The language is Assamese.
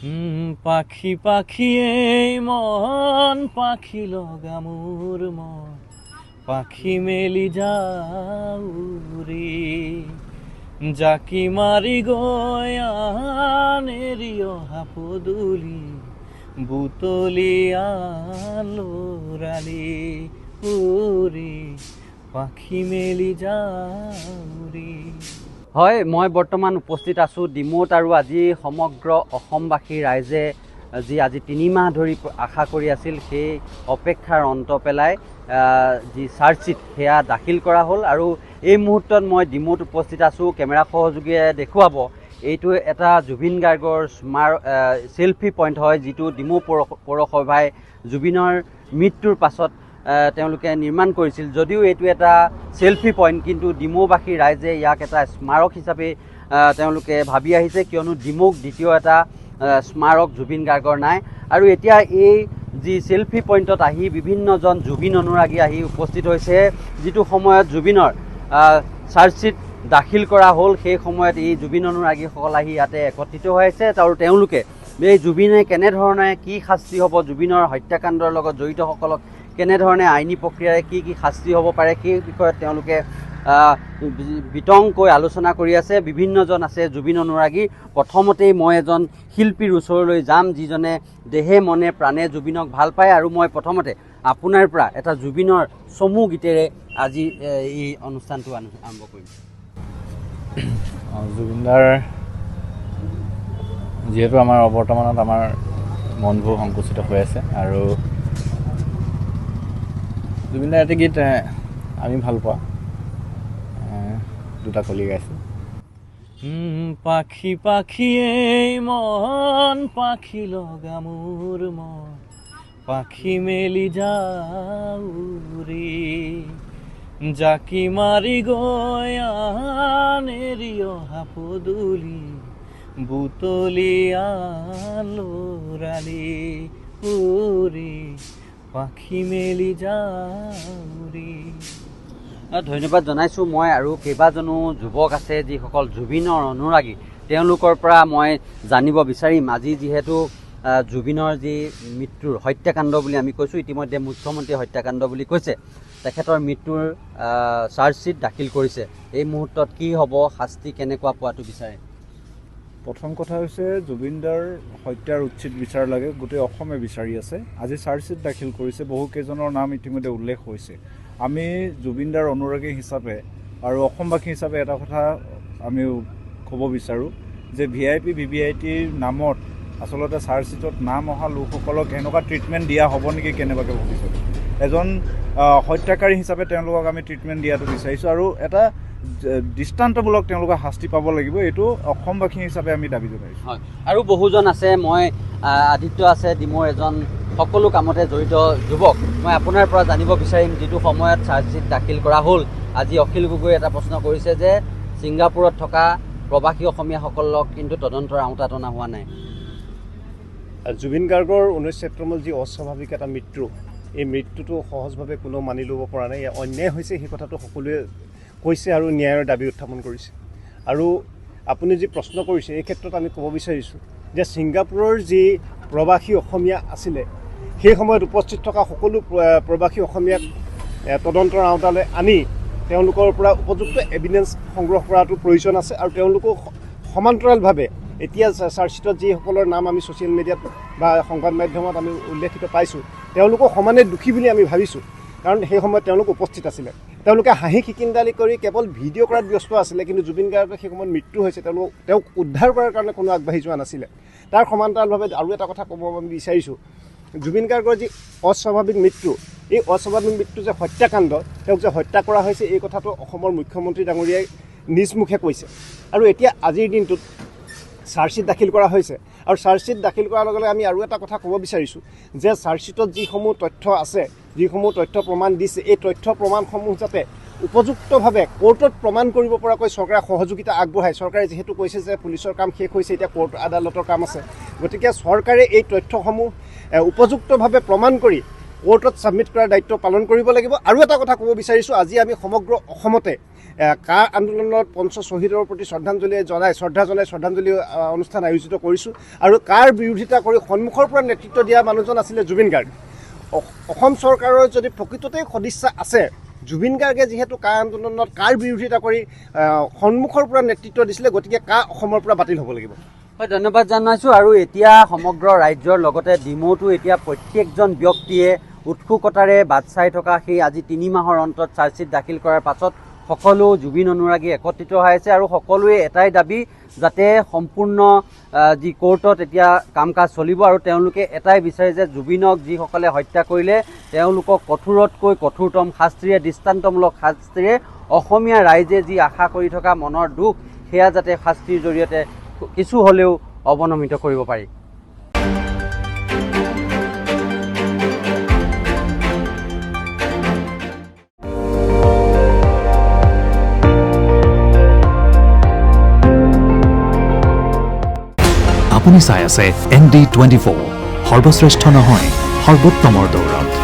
পাখি পাখি এই মন পাখি লগা মোৰ মন পাখি মেলি যাও ৰে জাকি মাৰি গৈ আনেৰি অহা পদূলি বুটলি আলোৰালি উৰি পাখি মেলি যাও ৰে। হয়, মই বৰ্তমান উপস্থিত আছোঁ ডিমৌত আৰু আজি সমগ্ৰ অসমবাসী ৰাইজে যি আজি ৩ মাহ ধৰি আশা কৰি আছিল সেই অপেক্ষাৰ অন্ত পেলাই যি চাৰ্জশ্বিট সেয়া দাখিল কৰা হ'ল আৰু এই মুহূৰ্তত মই ডিমৌত উপস্থিত আছোঁ। কেমেৰা সহযোগীয়ে দেখুৱাব এইটো এটা জুবিন গাৰ্গৰ চেলফি পইণ্ট হয়, যিটো ডিমৌ পৌৰসভাই জুবিনৰ মৃত্যুৰ পাছত তেওঁলোকে নিৰ্মাণ কৰিছিল। যদিও এইটো এটা চেলফি পইণ্ট, কিন্তু ডিমৌবাসী ৰাইজে ইয়াক এটা স্মাৰক হিচাপে তেওঁলোকে ভাবি আহিছে, কিয়নো ডিমৌক দ্বিতীয় এটা স্মাৰক জুবিন গাৰ্গৰ নাই। আৰু এতিয়া এই যি চেলফি পইণ্টত আহি বিভিন্নজন জুবিন অনুৰাগী আহি উপস্থিত হৈছে। যিটো সময়ত জুবিনৰ চাৰ্জশ্বিট দাখিল কৰা হ'ল সেই সময়ত এই জুবিন অনুৰাগীসকল আহি ইয়াতে একত্ৰিত হৈ আছে আৰু তেওঁলোকে এই জুবিনে কেনেধৰণে কি শাস্তি হ'ব, জুবিনৰ হত্যাকাণ্ডৰ লগত জড়িতসকলক কেনেধৰণে আইনী প্ৰক্ৰিয়াৰে কি শাস্তি হ'ব পাৰে সেই বিষয়ত তেওঁলোকে বিতংকৈ আলোচনা কৰি আছে। বিভিন্নজন আছে জুবিন অনুৰাগী। প্ৰথমতেই মই এজন শিল্পীৰ ওচৰলৈ যাম যিজনে দেহে মনে প্ৰাণে জুবিনক ভাল পায়, আৰু মই প্ৰথমতে আপোনাৰ পৰা এটা জুবিনৰ চমু গীতেৰে আজি এই অনুষ্ঠানটো আৰম্ভ কৰিম। জুবিনদাৰ যিহেতু আমাৰ বৰ্তমানত আমাৰ মনবোৰ সংকুচিত হৈ আছে, আৰু জুবিনদাৰ এটি গীত আমি ভাল পোৱা দুটা কলি গাইছোঁ। পাখি পাখি এই মন পাখি লগা মোৰ মন পাখি মেলি যাও ৰে জাকি মাৰি গৈ আনেৰি অহা পদূলি বুটলি আলোৰালি উৰি পাখি মেলি যাও ৰে। ধন্যবাদ জনাইছোঁ মই। আৰু কেইবাজনো যুৱক আছে যিসকল জুবিনৰ অনুৰাগী, তেওঁলোকৰ পৰা মই জানিব বিচাৰিম আজি যিহেতু জুবিনৰ যি মৃত্যুৰ হত্যাকাণ্ড বুলি আমি কৈছোঁ, ইতিমধ্যে মুখ্যমন্ত্ৰীয়ে হত্যাকাণ্ড বুলি কৈছে, তেখেতৰ মৃত্যুৰ চাৰ্জশ্বিট দাখিল কৰিছে। এই মুহূৰ্তত কি হ'ব, শাস্তি কেনেকুৱা পোৱাটো বিচাৰে? প্ৰথম কথা হৈছে জুবিনদাৰ হত্যাৰ উচিত বিচাৰ লাগে, গোটেই অসমে বিচাৰি আছে। আজি চাৰ্জশ্বিট দাখিল কৰিছে, বহুকেইজনৰ নাম ইতিমধ্যে উল্লেখ হৈছে। আমি জুবিনদাৰ অনুৰাগী হিচাপে আৰু অসমবাসী হিচাপে এটা কথা আমি ক'ব বিচাৰোঁ যে VIP VVIPৰ নামত আচলতে চাৰ্জশ্বিটত নাম অহা লোকসকলক এনেকুৱা ট্ৰিটমেণ্ট দিয়া হ'ব নেকি কেনেবাকৈ ভাবিছোঁ। এজন হত্যাকাৰী হিচাপে তেওঁলোকক আমি ট্ৰিটমেণ্ট দিয়াটো বিচাৰিছোঁ, আৰু এটা দৃষ্টান্তমূলক তেওঁলোকে শাস্তি পাব লাগিব, এইটো অসমবাসী হিচাপে আমি দাবী জনাইছোঁ। হয়, আৰু বহুজন আছে। মই আদিত্য আছে ডিমৌৰ এজন সকলো কামতে জড়িত যুৱক। মই আপোনাৰ পৰা জানিব বিচাৰিম, যিটো সময়ত চাৰ্জশ্বিট দাখিল কৰা হ'ল, আজি অখিল গগৈ এটা প্ৰশ্ন কৰিছে যে ছিংগাপুৰত থকা প্ৰৱাসী অসমীয়াসকলক কিন্তু তদন্তৰ আওতাত অনা হোৱা নাই। জুবিন গাৰ্গৰ 19 ছেপ্টেম্বৰ যি অস্বাভাৱিক এটা মৃত্যু, এই মৃত্যুটো সহজভাৱে কোনো মানি ল'ব পৰা নাই। অন্যায় হৈছে সেই কথাটো সকলোৱে কৈছে আৰু ন্যায়ৰ দাবী উত্থাপন কৰিছে। আৰু আপুনি যি প্ৰশ্ন কৰিছে এই ক্ষেত্ৰত আমি ক'ব বিচাৰিছোঁ যে ছিংগাপুৰৰ যি প্ৰৱাসী অসমীয়া আছিলে, সেই সময়ত উপস্থিত থকা সকলো প্ৰৱাসী অসমীয়াক তদন্তৰ আওতালৈ আনি তেওঁলোকৰ পৰা উপযুক্ত এভিডেঞ্চ সংগ্ৰহ কৰাটো প্ৰয়োজন আছে। আৰু তেওঁলোকো সমান্তৰালভাৱে এতিয়া চাৰ্জশ্বিটত যিসকলৰ নাম আমি ছ'চিয়েল মিডিয়াত বা সংবাদ মাধ্যমত আমি উল্লেখিত পাইছোঁ, তেওঁলোকো সমানে দোষী বুলি আমি ভাবিছোঁ, কাৰণ সেই সময়ত তেওঁলোক উপস্থিত আছিলে। তেওঁলোকে হাঁহি খিকিন্দালি কৰি কেৱল ভিডিঅ' কৰাত ব্যস্ত আছিলে, কিন্তু জুবিন গাৰ্গৰ সেই সময়ত মৃত্যু হৈছে, তেওঁক উদ্ধাৰ কৰাৰ কাৰণে কোনো আগবাঢ়ি যোৱা নাছিলে। তাৰ সমান্তৰালভাৱে আৰু এটা কথা ক'ব আমি বিচাৰিছোঁ, জুবিন গাৰ্গৰ যি অস্বাভাৱিক মৃত্যু, এই অস্বাভাৱিক মৃত্যু যে হত্যাকাণ্ড, তেওঁক যে হত্যা কৰা হৈছে, এই কথাটো অসমৰ মুখ্যমন্ত্ৰী ডাঙৰীয়াই নিজ মুখে কৈছে। আৰু এতিয়া আজিৰ দিনটোত চাৰ্জশ্বিট দাখিল কৰা হৈছে, আৰু চাৰ্জশ্বিট দাখিল কৰাৰ লগে লগে আমি আৰু এটা কথা ক'ব বিচাৰিছোঁ যে চাৰ্জশ্বিটত যিসমূহ তথ্য আছে, যিসমূহ তথ্য প্ৰমাণ দিছে, এই তথ্য প্ৰমাণসমূহ যাতে উপযুক্তভাৱে কোৰ্টত প্ৰমাণ কৰিব পৰাকৈ চৰকাৰে সহযোগিতা আগবঢ়ায়। চৰকাৰে যিহেতু কৈছে যে পুলিচৰ কাম শেষ হৈছে, এতিয়া কোৰ্ট আদালতৰ কাম আছে, গতিকে চৰকাৰে এই তথ্যসমূহ উপযুক্তভাৱে প্ৰমাণ কৰি কোৰ্টত ছাবমিট কৰাৰ দায়িত্ব পালন কৰিব লাগিব। আৰু এটা কথা ক'ব বিচাৰিছোঁ, আজি আমি সমগ্ৰ অসমতে কা আন্দোলনত পঞ্চ শ্বহীদৰ প্ৰতি শ্ৰদ্ধাঞ্জলি অনুষ্ঠান আয়োজিত কৰিছোঁ আৰু কাৰ বিৰোধিতা কৰি সন্মুখৰ পৰা নেতৃত্ব দিয়া মানুহজন আছিলে জুবিন গাৰ্গ। অসম চৰকাৰৰ যদি প্ৰকৃততেই সদিচ্ছা আছে, জুবিন গাৰ্গে যিহেতু কা আন্দোলনত কাৰ বিৰোধিতা কৰি সন্মুখৰ পৰা নেতৃত্ব দিছিলে, গতিকে কা অসমৰ পৰা বাতিল হ'ব লাগিব। হয়, ধন্যবাদ জনাইছোঁ। আৰু এতিয়া সমগ্ৰ ৰাজ্যৰ লগতে ডিমৌতো এতিয়া প্ৰত্যেকজন ব্যক্তিয়ে উৎসুকতাৰে বাট চাই থকা সেই আজি 3 মাহৰ অন্তত চাৰ্জশ্বিট দাখিল কৰাৰ পাছত সকলো জুবিন অনুৰাগী একত্ৰিত হৈ আছে আৰু সকলোৱে এটাই দাবী যাতে সম্পূৰ্ণ যি কোৰ্টত এতিয়া কাম কাজ চলিব আৰু তেওঁলোকে এটাই বিচাৰে যে জুবিনক যিসকলে হত্যা কৰিলে তেওঁলোকক কঠোৰতকৈ কঠোৰতম শাস্তিৰে, দৃষ্টান্তমূলক শাস্তিৰে অসমীয়া ৰাইজে যি আশা কৰি থকা মনৰ দুখ সেয়া যাতে শাস্তিৰ জৰিয়তে কিছু হ'লেও অৱনমিত কৰিব পাৰি। আপুনি চাই আছে ND24, সৰ্বশ্ৰেষ্ঠ নহয় সৰ্বোত্তমৰ দৌৰত।